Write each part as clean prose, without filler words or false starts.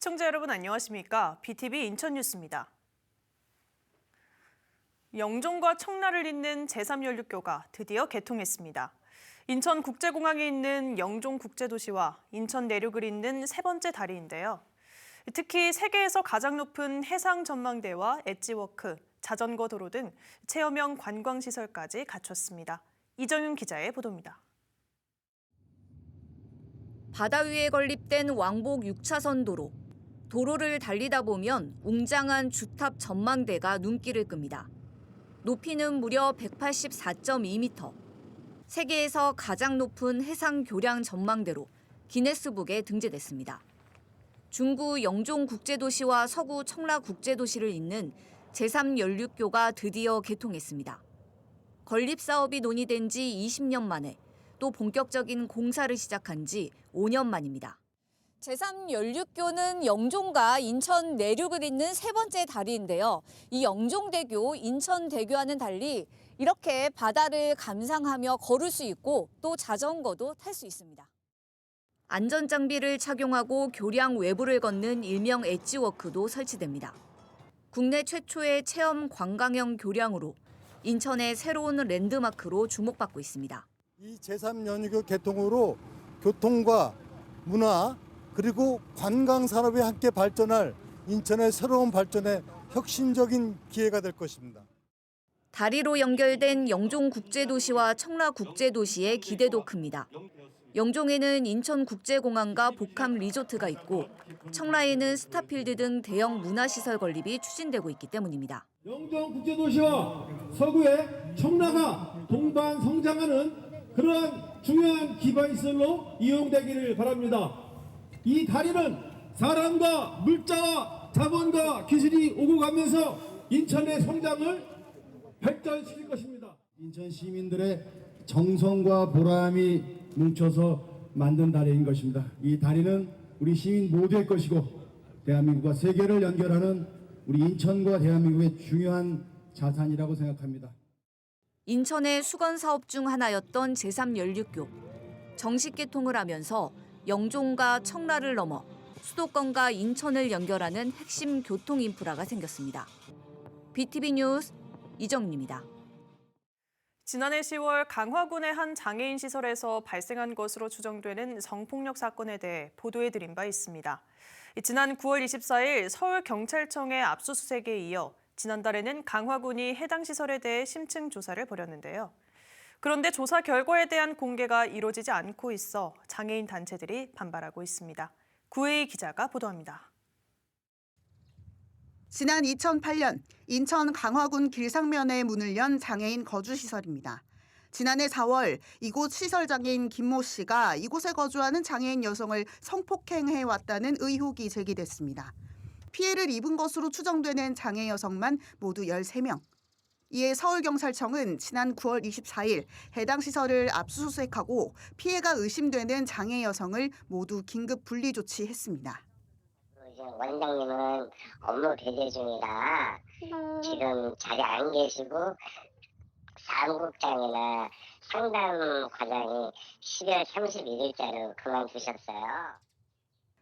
시청자 여러분 안녕하십니까? BTV 인천뉴스입니다. 영종과 청라를 잇는 제3연륙교가 드디어 개통했습니다. 인천국제공항에 있는 영종국제도시와 인천 내륙을 잇는 세 번째 다리인데요. 특히 세계에서 가장 높은 해상 전망대와 엣지워크, 자전거 도로 등 체험형 관광시설까지 갖췄습니다. 이정윤 기자의 보도입니다. 바다 위에 건립된 왕복 6차선 도로. 도로를 달리다 보면 웅장한 주탑 전망대가 눈길을 끕니다. 높이는 무려 184.2m. 세계에서 가장 높은 해상 교량 전망대로 기네스북에 등재됐습니다. 중구 영종국제도시와 서구 청라국제도시를 잇는 제3연륙교가 드디어 개통했습니다. 건립 사업이 논의된 지 20년 만에 또 본격적인 공사를 시작한 지 5년 만입니다. 제3연륙교는 영종과 인천 내륙을 잇는 세 번째 다리인데요. 이 영종대교, 인천대교와는 달리 이렇게 바다를 감상하며 걸을 수 있고 또 자전거도 탈 수 있습니다. 안전장비를 착용하고 교량 외부를 걷는 일명 엣지워크도 설치됩니다. 국내 최초의 체험 관광형 교량으로 인천의 새로운 랜드마크로 주목받고 있습니다. 이 제3연휴교 개통으로 교통과 문화 그리고 관광 산업이 함께 발전할 인천의 새로운 발전에 혁신적인 기회가 될 것입니다. 다리로 연결된 영종국제도시와 청라국제도시의 기대도 큽니다. 영종에는 인천국제공항과 복합 리조트가 있고 청라에는 스타필드 등 대형 문화시설 건립이 추진되고 있기 때문입니다. 영종국제도시와 서구의 청라가 동반 성장하는 그러한 중요한 기반시설로 이용되기를 바랍니다. 이 다리는 사람과 물자와 자본과 기술이 오고 가면서 인천의 성장을 발전시킬 것입니다. 인천 시민들의 정성과 보람이 뭉쳐서 만든 다리인 것입니다. 이 다리는 우리 시민 모두의 것이고 대한민국과 세계를 연결하는 우리 인천과 대한민국의 중요한 자산이라고 생각합니다. 인천의 수건 사업 중 하나였던 제3연륙교. 정식 개통을 하면서 영종과 청라를 넘어 수도권과 인천을 연결하는 핵심 교통 인프라가 생겼습니다. BTV 뉴스 이정윤입니다. 지난해 10월 강화군의 한 장애인 시설에서 발생한 것으로 추정되는 성폭력 사건에 대해 보도해드린 바 있습니다. 지난 9월 24일 서울경찰청의 압수수색에 이어 지난달에는 강화군이 해당 시설에 대해 심층 조사를 벌였는데요. 그런데 조사 결과에 대한 공개가 이루어지지 않고 있어 장애인 단체들이 반발하고 있습니다. 구혜희 기자가 보도합니다. 지난 2008년 인천 강화군 길상면에 문을 연 장애인 거주시설입니다. 지난해 4월 이곳 시설장애인 김모 씨가 이곳에 거주하는 장애인 여성을 성폭행해왔다는 의혹이 제기됐습니다. 피해를 입은 것으로 추정되는 장애 여성만 모두 13명. 이에 서울경찰청은 지난 9월 24일 해당 시설을 압수수색하고 피해가 의심되는 장애 여성을 모두 긴급 분리 조치했습니다. 원장님은 업무 배제 중이라 지금 자리에 안 계시고 사무국장이나 상담 과장이 12월 31일자로 그만두셨어요.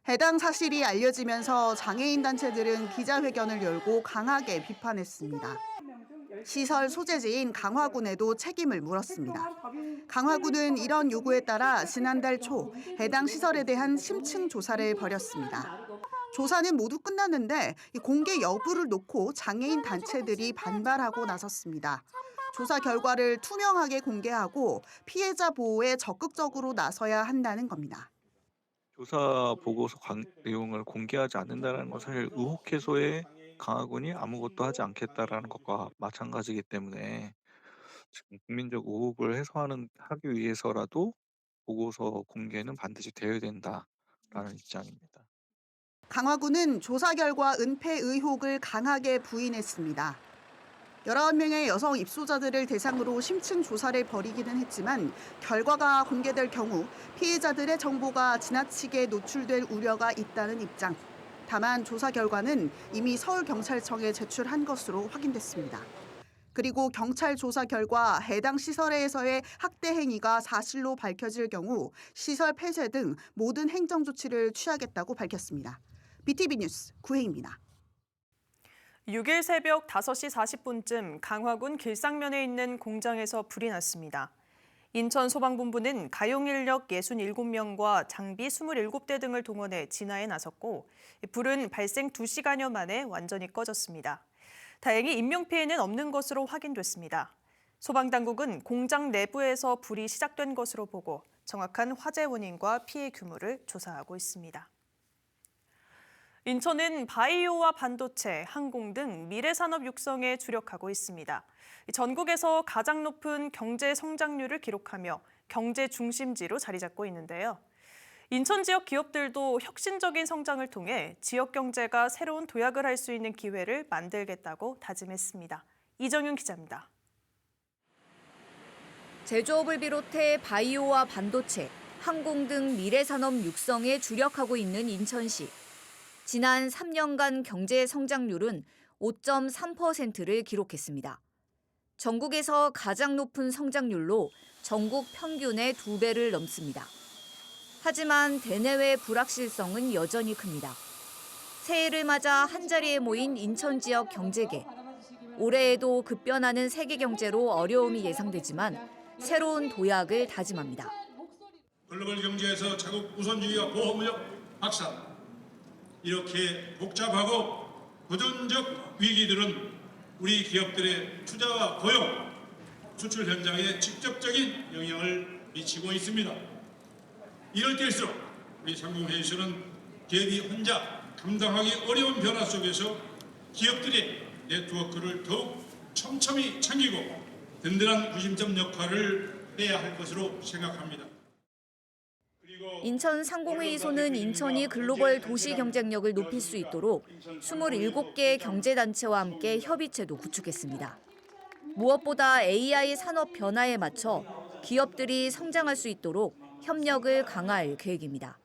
해당 사실이 알려지면서 장애인 단체들은 기자회견을 열고 강하게 비판했습니다. 시설 소재지인 강화군에도 책임을 물었습니다. 강화군은 이런 요구에 따라 지난달 초 해당 시설에 대한 심층 조사를 벌였습니다. 조사는 모두 끝났는데 공개 여부를 놓고 장애인 단체들이 반발하고 나섰습니다. 조사 결과를 투명하게 공개하고 피해자 보호에 적극적으로 나서야 한다는 겁니다. 조사 보고서 내용을 공개하지 않는다는 건 사실 의혹 해소에 강화군이 아무것도 하지 않겠다라는 것과 마찬가지이기 때문에 지금 국민적 의혹을 하기 위해서라도 보고서 공개는 반드시 되어야 된다라는 입장입니다. 강화군은 조사 결과 은폐 의혹을 강하게 부인했습니다. 19명의 여성 입소자들을 대상으로 심층 조사를 벌이기는 했지만 결과가 공개될 경우 피해자들의 정보가 지나치게 노출될 우려가 있다는 입장. 다만 조사 결과는 이미 서울경찰청에 제출한 것으로 확인됐습니다. 그리고 경찰 조사 결과 해당 시설에서의 학대 행위가 사실로 밝혀질 경우 시설 폐쇄 등 모든 행정 조치를 취하겠다고 밝혔습니다. BTV 뉴스 구혜입니다. 6일 새벽 5시 40분쯤 강화군 길상면에 있는 공장에서 불이 났습니다. 인천 소방본부는 가용 인력 67명과 장비 27대 등을 동원해 진화에 나섰고 불은 발생 2시간여 만에 완전히 꺼졌습니다. 다행히 인명피해는 없는 것으로 확인됐습니다. 소방당국은 공장 내부에서 불이 시작된 것으로 보고 정확한 화재 원인과 피해 규모를 조사하고 있습니다. 인천은 바이오와 반도체, 항공 등 미래산업 육성에 주력하고 있습니다. 전국에서 가장 높은 경제 성장률을 기록하며 경제 중심지로 자리 잡고 있는데요. 인천 지역 기업들도 혁신적인 성장을 통해 지역 경제가 새로운 도약을 할 수 있는 기회를 만들겠다고 다짐했습니다. 이정윤 기자입니다. 제조업을 비롯해 바이오와 반도체, 항공 등 미래산업 육성에 주력하고 있는 인천시. 지난 3년간 경제 성장률은 5.3%를 기록했습니다. 전국에서 가장 높은 성장률로 전국 평균의 2배를 넘습니다. 하지만 대내외 불확실성은 여전히 큽니다. 새해를 맞아 한자리에 모인 인천 지역 경제계. 올해에도 급변하는 세계 경제로 어려움이 예상되지만 새로운 도약을 다짐합니다. 글로벌 경제에서 자국 우선주의와 보호무역 확산, 이렇게 복잡하고 도전적 위기들은 우리 기업들의 투자와 고용, 수출 현장에 직접적인 영향을 미치고 있습니다. 이럴 때일수록 우리 상공회의소는 기업이 혼자 감당하기 어려운 변화 속에서 기업들의 네트워크를 더욱 촘촘히 챙기고 든든한 구심점 역할을 해야 할 것으로 생각합니다. 인천 상공회의소는 인천이 글로벌 도시 경쟁력을 높일 수 있도록 27개 경제단체와 함께 협의체도 구축했습니다. 무엇보다 AI 산업 변화에 맞춰 기업들이 성장할 수 있도록 협력을 강화할 계획입니다.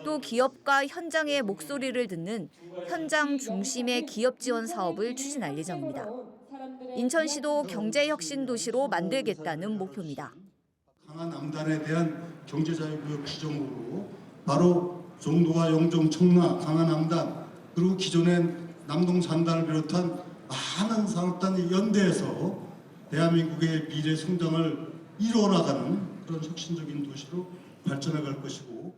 또 기업과 현장의 목소리를 듣는 현장 중심의 기업 지원 사업을 추진할 예정입니다. 인천시도 경제혁신 도시로 만들겠다는 목표입니다. 강한 남단에 대한 경제자유구역 지정으로 바로 송도와 영종, 청라, 강한 남단 그리고 기존엔 남동 산단을 비롯한 많은 산업단이 연대해서 대한민국의 미래 성장을 이루어나가는 그런 혁신적인 도시로 발전해 갈 것이고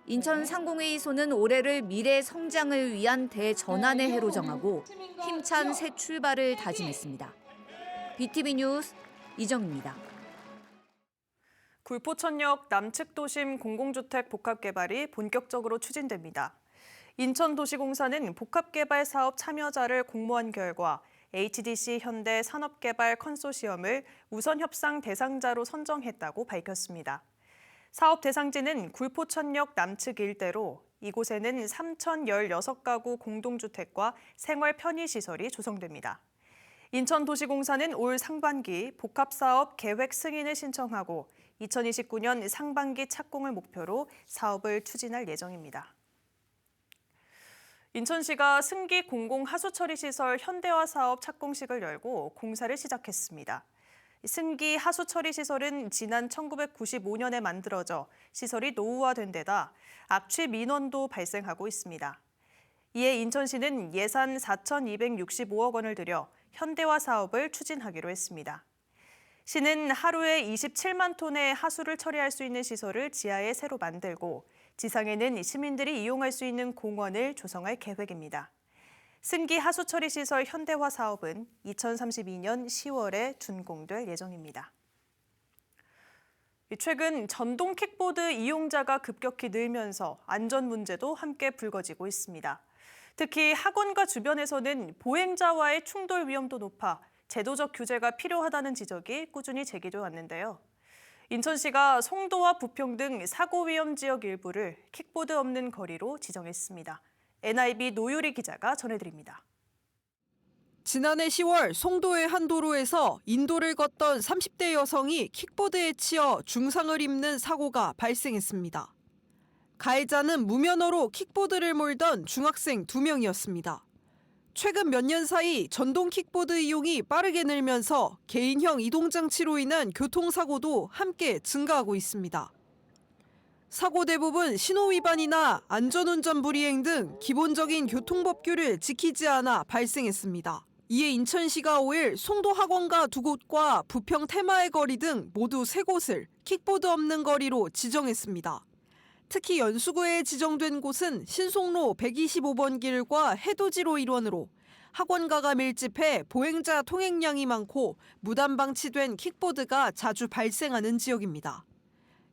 인천 상공회의소는 올해를 미래 성장을 위한 대전환의 해로 정하고 힘찬 새 출발을 다짐했습니다. BTV 뉴스 이정입니다. 굴포천역 남측 도심 공공주택 복합개발이 본격적으로 추진됩니다. 인천도시공사는 복합개발 사업 참여자를 공모한 결과 HDC 현대 산업개발 컨소시엄을 우선 협상 대상자로 선정했다고 밝혔습니다. 사업 대상지는 굴포천역 남측 일대로 이곳에는 3,016가구 공동주택과 생활 편의시설이 조성됩니다. 인천도시공사는 올 상반기 복합사업 계획 승인을 신청하고 2029년 상반기 착공을 목표로 사업을 추진할 예정입니다. 인천시가 승기 공공하수처리시설 현대화 사업 착공식을 열고 공사를 시작했습니다. 승기 하수처리시설은 지난 1995년에 만들어져 시설이 노후화된 데다 악취 민원도 발생하고 있습니다. 이에 인천시는 예산 4,265억 원을 들여 현대화 사업을 추진하기로 했습니다. 시는 하루에 27만 톤의 하수를 처리할 수 있는 시설을 지하에 새로 만들고 지상에는 시민들이 이용할 수 있는 공원을 조성할 계획입니다. 승기 하수처리 시설 현대화 사업은 2032년 10월에 준공될 예정입니다. 최근 전동 킥보드 이용자가 급격히 늘면서 안전 문제도 함께 불거지고 있습니다. 특히 학원과 주변에서는 보행자와의 충돌 위험도 높아 제도적 규제가 필요하다는 지적이 꾸준히 제기돼 왔는데요. 인천시가 송도와 부평 등 사고 위험 지역 일부를 킥보드 없는 거리로 지정했습니다. NIB 노유리 기자가 전해드립니다. 지난해 10월 송도의 한 도로에서 인도를 걷던 30대 여성이 킥보드에 치여 중상을 입는 사고가 발생했습니다. 가해자는 무면허로 킥보드를 몰던 중학생 2명이었습니다. 최근 몇 년 사이 전동 킥보드 이용이 빠르게 늘면서 개인형 이동장치로 인한 교통사고도 함께 증가하고 있습니다. 사고 대부분 신호 위반이나 안전운전 불이행 등 기본적인 교통법규를 지키지 않아 발생했습니다. 이에 인천시가 5일 송도 학원가 2곳과 부평 테마의 거리 등 모두 3곳을 킥보드 없는 거리로 지정했습니다. 특히 연수구에 지정된 곳은 신송로 125번 길과 해돋이로 일원으로 학원가가 밀집해 보행자 통행량이 많고 무단 방치된 킥보드가 자주 발생하는 지역입니다.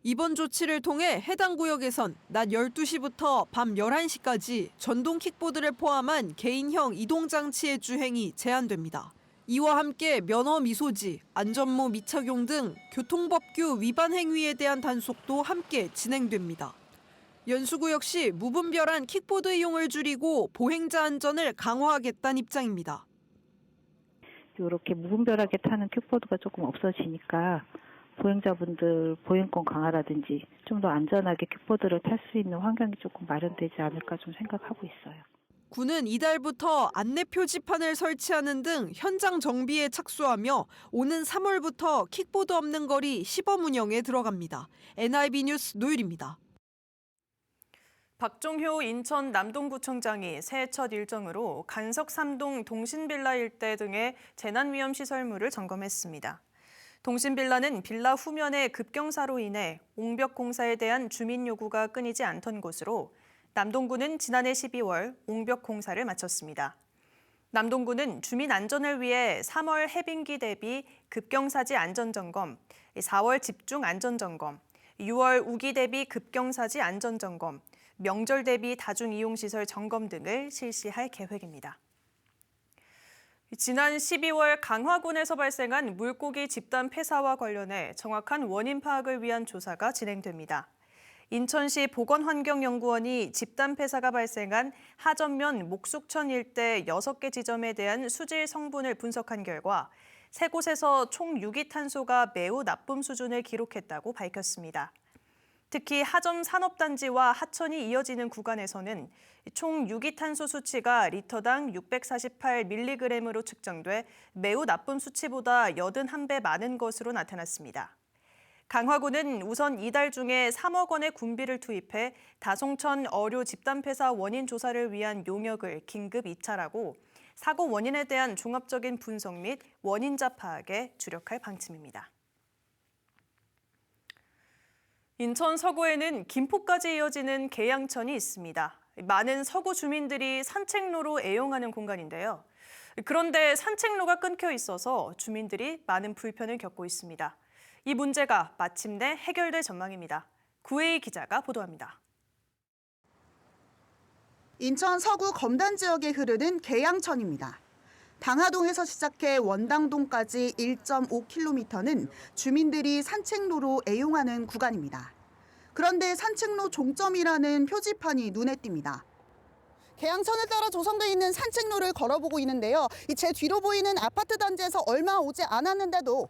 이번 조치를 통해 해당 구역에선 낮 12시부터 밤 11시까지 전동 킥보드를 포함한 개인형 이동장치의 주행이 제한됩니다. 이와 함께 면허 미소지, 안전모 미착용 등 교통법규 위반 행위에 대한 단속도 함께 진행됩니다. 연수구 역시 무분별한 킥보드 이용을 줄이고 보행자 안전을 강화하겠다는 입장입니다. 이렇게 무분별하게 타는 킥보드가 조금 없어지니까 보행자분들 보행권 강화라든지 좀 더 안전하게 킥보드를 탈 수 있는 환경이 조금 마련되지 않을까 좀 생각하고 있어요. 군은 이달부터 안내 표지판을 설치하는 등 현장 정비에 착수하며 오는 3월부터 킥보드 없는 거리 시범 운영에 들어갑니다. NIB 뉴스 노율입니다. 박종효 인천 남동구청장이 새해 첫 일정으로 간석 3동 동신빌라 일대 등의 재난위험시설물을 점검했습니다. 동신빌라는 빌라 후면의 급경사로 인해 옹벽 공사에 대한 주민 요구가 끊이지 않던 곳으로 남동구는 지난해 12월 옹벽 공사를 마쳤습니다. 남동구는 주민 안전을 위해 3월 해빙기 대비 급경사지 안전점검, 4월 집중 안전점검, 6월 우기 대비 급경사지 안전점검, 명절 대비 다중이용시설 점검 등을 실시할 계획입니다. 지난 12월 강화군에서 발생한 물고기 집단 폐사와 관련해 정확한 원인 파악을 위한 조사가 진행됩니다. 인천시 보건환경연구원이 집단 폐사가 발생한 하전면 목숙천 일대 6개 지점에 대한 수질 성분을 분석한 결과 3곳에서 총 유기탄소가 매우 나쁨 수준을 기록했다고 밝혔습니다. 특히 하점 산업단지와 하천이 이어지는 구간에서는 총 유기탄소 수치가 리터당 648mg으로 측정돼 매우 나쁨 수치보다 81배 많은 것으로 나타났습니다. 강화군은 우선 이달 중에 3억 원의 군비를 투입해 다송천 어류 집단 폐사 원인 조사를 위한 용역을 긴급 이찰하고 사고 원인에 대한 종합적인 분석 및 원인자 파악에 주력할 방침입니다. 인천 서구에는 김포까지 이어지는 계양천이 있습니다. 많은 서구 주민들이 산책로로 애용하는 공간인데요. 그런데 산책로가 끊겨 있어서 주민들이 많은 불편을 겪고 있습니다. 이 문제가 마침내 해결될 전망입니다. 구혜희 기자가 보도합니다. 인천 서구 검단 지역에 흐르는 계양천입니다. 당하동에서 시작해 원당동까지 1.5km는 주민들이 산책로로 애용하는 구간입니다. 그런데 산책로 종점이라는 표지판이 눈에 띕니다. 계양천을 따라 조성되어 있는 산책로를 걸어보고 있는데요. 제 뒤로 보이는 아파트 단지에서 얼마 오지 않았는데도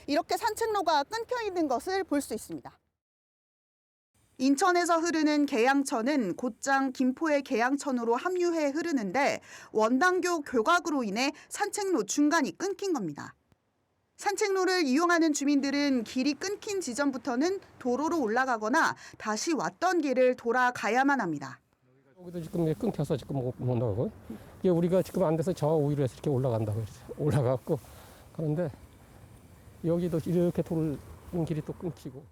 이렇게 산책로가 끊겨 있는 것을 볼 수 있습니다. 인천에서 흐르는 계양천은 곧장 김포의 계양천으로 합류해 흐르는데 원당교 교각으로 인해 산책로 중간이 끊긴 겁니다. 산책로를 이용하는 주민들은 길이 끊긴 지점부터는 도로로 올라가거나 다시 왔던 길을 돌아가야만 합니다. 여기도 지금 끊겨서 지금 못 나가고 이게 우리가 지금 안 돼서 저 위로 해서 이렇게 올라간다고 올라갔고 그런데 여기도 이렇게 돌는 길이 또 끊기고.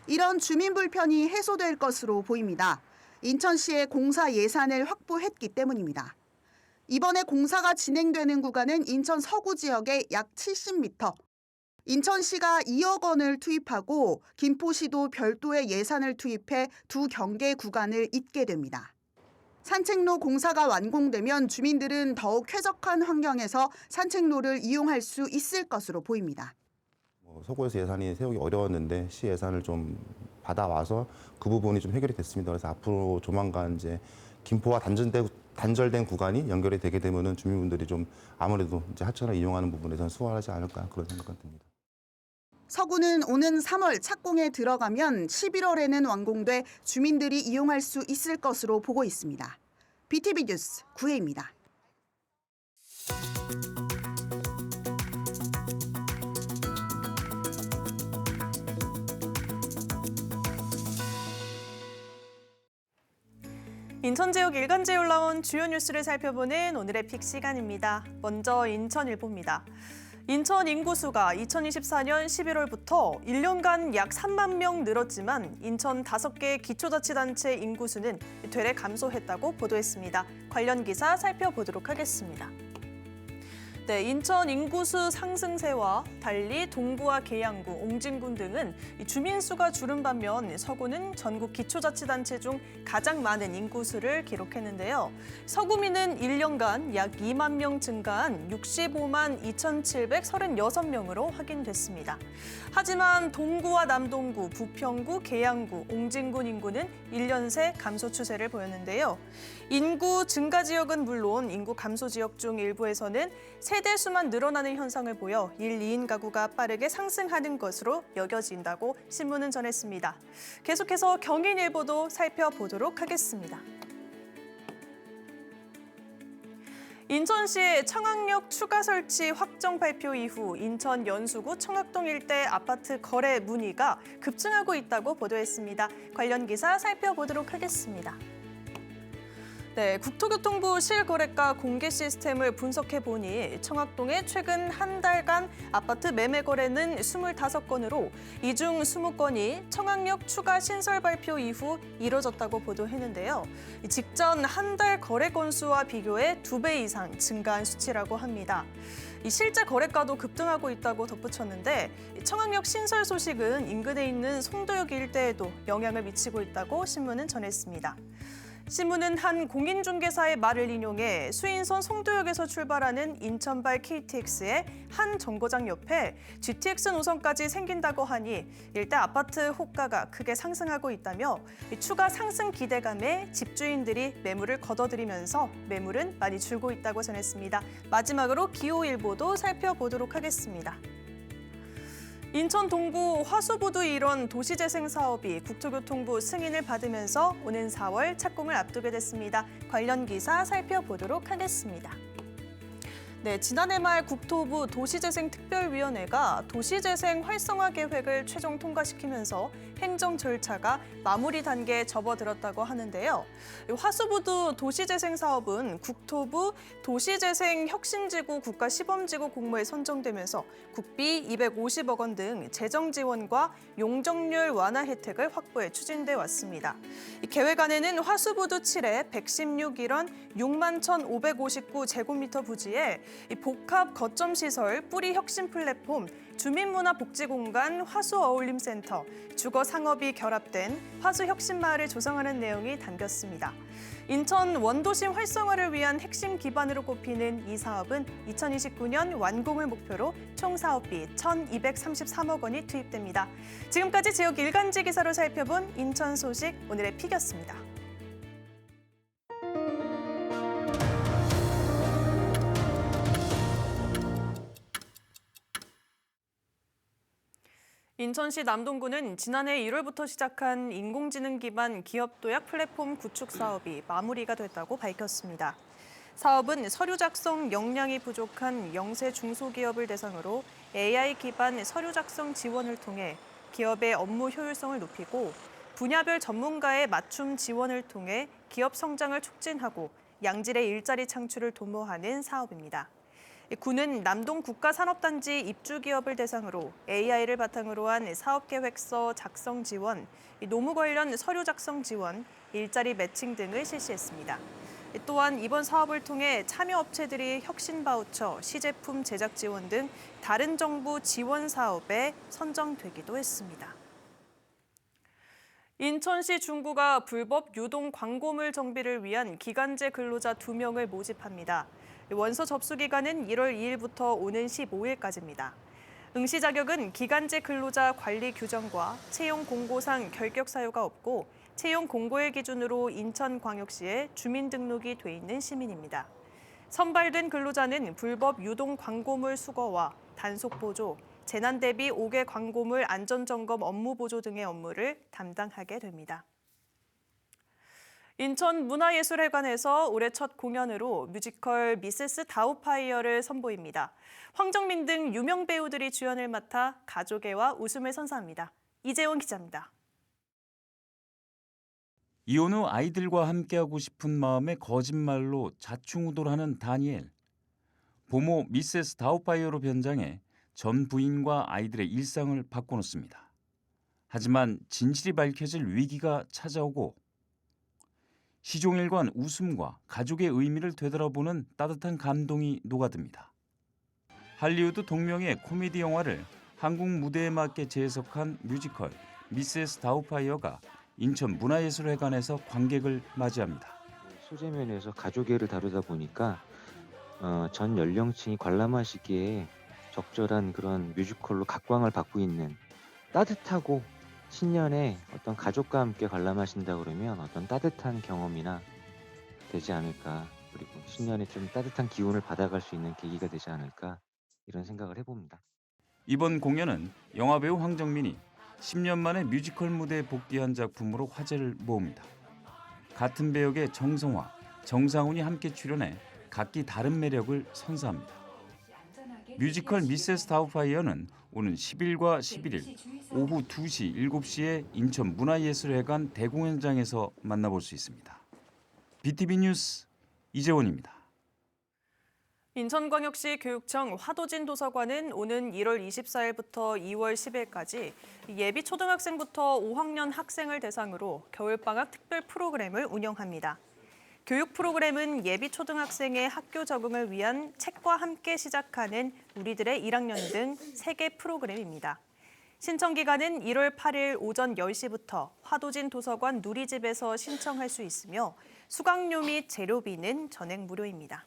이런 주민 불편이 해소될 것으로 보입니다. 인천시의 공사 예산을 확보했기 때문입니다. 이번에 공사가 진행되는 구간은 인천 서구 지역의 약 70m. 인천시가 2억 원을 투입하고 김포시도 별도의 예산을 투입해 두 경계 구간을 잇게 됩니다. 산책로 공사가 완공되면 주민들은 더욱 쾌적한 환경에서 산책로를 이용할 수 있을 것으로 보입니다. 서구에서 예산이 세우기 어려웠는데 시 예산을 좀 받아와서 그 부분이 좀 해결이 됐습니다. 그래서 앞으로 조만간 이제 김포와 단절된 구간이 연결이 되게 되면은 주민분들이 좀 아무래도 이제 하천을 이용하는 부분에서는 수월하지 않을까 그런 생각이 듭니다. 서구는 오는 3월 착공에 들어가면 11월에는 완공돼 주민들이 이용할 수 있을 것으로 보고 있습니다. BTV 뉴스 구혜입니다. 인천 지역 일간지에 올라온 주요 뉴스를 살펴보는 오늘의 픽 시간입니다. 먼저 인천일보입니다. 인천 인구수가 2024년 11월부터 1년간 약 3만 명 늘었지만 인천 5개 기초자치단체 인구수는 되레 감소했다고 보도했습니다. 관련 기사 살펴보도록 하겠습니다. 네, 인천 인구수 상승세와 달리 동구와 계양구, 옹진군 등은 주민수가 줄은 반면 서구는 전국 기초자치단체 중 가장 많은 인구수를 기록했는데요. 서구민은 1년간 약 2만 명 증가한 65만 2,736명으로 확인됐습니다. 하지만 동구와 남동구, 부평구, 계양구, 옹진군 인구는 1년 새 감소 추세를 보였는데요. 인구 증가 지역은 물론 인구 감소 지역 중 일부에서는 세대 수만 늘어나는 현상을 보여 1, 2인 가구가 빠르게 상승하는 것으로 여겨진다고 신문은 전했습니다. 계속해서 경인일보도 살펴보도록 하겠습니다. 인천시의 청학역 추가 설치 확정 발표 이후 인천 연수구 청학동 일대 아파트 거래 문의가 급증하고 있다고 보도했습니다. 관련 기사 살펴보도록 하겠습니다. 네, 국토교통부 실거래가 공개 시스템을 분석해보니 청학동의 최근 한 달간 아파트 매매 거래는 25건으로 이 중 20건이 청학역 추가 신설 발표 이후 이뤄졌다고 보도했는데요. 직전 한 달 거래 건수와 비교해 2배 이상 증가한 수치라고 합니다. 실제 거래가도 급등하고 있다고 덧붙였는데 청학역 신설 소식은 인근에 있는 송도역 일대에도 영향을 미치고 있다고 신문은 전했습니다. 신문은 한 공인중개사의 말을 인용해 수인선 송도역에서 출발하는 인천발 KTX의 한 정거장 옆에 GTX 노선까지 생긴다고 하니 일대 아파트 호가가 크게 상승하고 있다며 추가 상승 기대감에 집주인들이 매물을 걷어들이면서 매물은 많이 줄고 있다고 전했습니다. 마지막으로 기호일보도 살펴보도록 하겠습니다. 인천 동구 화수부두 일원 도시재생 사업이 국토교통부 승인을 받으면서 오는 4월 착공을 앞두게 됐습니다. 관련 기사 살펴보도록 하겠습니다. 네, 지난해 말 국토부 도시재생특별위원회가 도시재생 활성화 계획을 최종 통과시키면서 행정 절차가 마무리 단계에 접어들었다고 하는데요. 화수부두 도시재생 사업은 국토부 도시재생혁신지구 국가시범지구 공모에 선정되면서 국비 250억 원 등 재정 지원과 용적률 완화 혜택을 확보해 추진돼 왔습니다. 이 계획안에는 화수부두 7회 116일원 6만 1,559 제곱미터 부지에 이 복합 거점 시설 뿌리 혁신 플랫폼, 주민문화복지공간 화수어울림센터, 주거 상업이 결합된 화수혁신마을을 조성하는 내용이 담겼습니다. 인천 원도심 활성화를 위한 핵심 기반으로 꼽히는 이 사업은 2029년 완공을 목표로 총 사업비 1,233억 원이 투입됩니다. 지금까지 지역 일간지 기사로 살펴본 인천 소식 오늘의 픽이었습니다. 인천시 남동구는 지난해 1월부터 시작한 인공지능 기반 기업 도약 플랫폼 구축 사업이 마무리가 됐다고 밝혔습니다. 사업은 서류 작성 역량이 부족한 영세 중소기업을 대상으로 AI 기반 서류 작성 지원을 통해 기업의 업무 효율성을 높이고 분야별 전문가의 맞춤 지원을 통해 기업 성장을 촉진하고 양질의 일자리 창출을 도모하는 사업입니다. 구는 남동 국가산업단지 입주기업을 대상으로 AI를 바탕으로 한 사업계획서 작성 지원, 노무 관련 서류 작성 지원, 일자리 매칭 등을 실시했습니다. 또한 이번 사업을 통해 참여업체들이 혁신 바우처, 시제품 제작 지원 등 다른 정부 지원 사업에 선정되기도 했습니다. 인천시 중구가 불법 유동 광고물 정비를 위한 기간제 근로자 2명을 모집합니다. 원서 접수 기간은 1월 2일부터 오는 15일까지입니다. 응시 자격은 기간제 근로자 관리 규정과 채용 공고상 결격 사유가 없고 채용 공고일 기준으로 인천광역시에 주민등록이 돼 있는 시민입니다. 선발된 근로자는 불법 유동 광고물 수거와 단속 보조, 재난 대비 5개 광고물 안전점검 업무 보조 등의 업무를 담당하게 됩니다. 인천문화예술회관에서 올해 첫 공연으로 뮤지컬 미세스 다우파이어를 선보입니다. 황정민 등 유명 배우들이 주연을 맡아 가족애와 웃음을 선사합니다. 이재원 기자입니다. 이혼 후 아이들과 함께하고 싶은 마음에 거짓말로 자충우돌하는 다니엘. 부모 미세스 다우파이어로 변장해 전 부인과 아이들의 일상을 바꿔놓습니다. 하지만 진실이 밝혀질 위기가 찾아오고 시종일관 웃음과 가족의 의미를 되돌아보는 따뜻한 감동이 녹아듭니다. 할리우드 동명의 코미디 영화를 한국 무대에 맞게 재해석한 뮤지컬 미세스 다우파이어가 인천 문화예술회관에서 관객을 맞이합니다. 소재면에서 가족애를 다루다 보니까 전 연령층이 관람하시기에 적절한 그런 뮤지컬로 각광을 받고 있는 따뜻하고 신년에 어떤 가족과 함께 관람하신다 그러면 어떤 따뜻한 경험이나 되지 않을까, 그리고 신년에 좀 따뜻한 기운을 받아갈 수 있는 계기가 되지 않을까 이런 생각을 해봅니다. 이번 공연은 영화배우 황정민이 10년 만에 뮤지컬 무대에 복귀한 작품으로 화제를 모읍니다. 같은 배역의 정성화, 정상훈이 함께 출연해 각기 다른 매력을 선사합니다. 뮤지컬 미세스 다우파이어는 오는 10일과 11일 오후 2시, 7시에 인천 문화예술회관 대공연장에서 만나볼 수 있습니다. BTV 뉴스 이재원입니다. 인천광역시 교육청 화도진 도서관은 오는 1월 24일부터 2월 10일까지 예비 초등학생부터 5학년 학생을 대상으로 겨울방학 특별 프로그램을 운영합니다. 교육 프로그램은 예비 초등학생의 학교 적응을 위한 책과 함께 시작하는 우리들의 1학년 등 3개 프로그램입니다. 신청 기간은 1월 8일 오전 10시부터 화도진 도서관 누리집에서 신청할 수 있으며 수강료 및 재료비는 전액 무료입니다.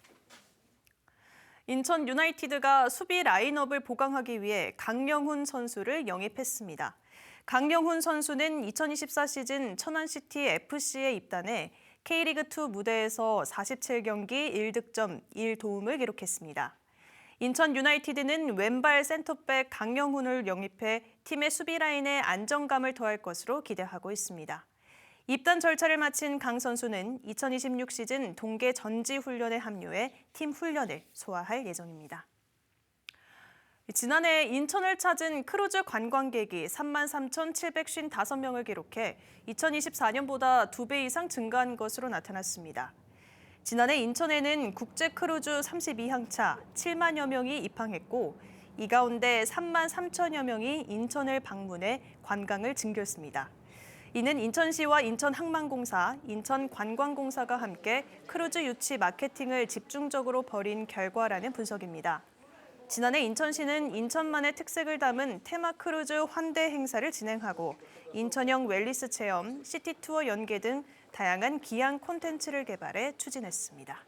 인천 유나이티드가 수비 라인업을 보강하기 위해 강영훈 선수를 영입했습니다. 강영훈 선수는 2024 시즌 천안시티 FC에 입단해 K리그2 무대에서 47경기 1득점 1도움을 기록했습니다. 인천 유나이티드는 왼발 센터백 강영훈을 영입해 팀의 수비 라인에 안정감을 더할 것으로 기대하고 있습니다. 입단 절차를 마친 강 선수는 2026 시즌 동계 전지 훈련에 합류해 팀 훈련을 소화할 예정입니다. 지난해 인천을 찾은 크루즈 관광객이 33,755명을 기록해 2024년보다 2배 이상 증가한 것으로 나타났습니다. 지난해 인천에는 국제 크루즈 32항차 7만여 명이 입항했고 이 가운데 3만 3천여 명이 인천을 방문해 관광을 즐겼습니다. 이는 인천시와 인천항만공사, 인천관광공사가 함께 크루즈 유치 마케팅을 집중적으로 벌인 결과라는 분석입니다. 지난해 인천시는 인천만의 특색을 담은 테마 크루즈 환대 행사를 진행하고 인천형 웰리스 체험, 시티투어 연계 등 다양한 기항 콘텐츠를 개발해 추진했습니다.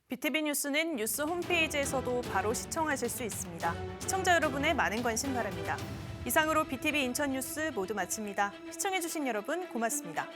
BTV 뉴스는 뉴스 홈페이지에서도 바로 시청하실 수 있습니다. 시청자 여러분의 많은 관심 바랍니다. 이상으로 BTV 인천 뉴스 모두 마칩니다. 시청해주신 여러분 고맙습니다.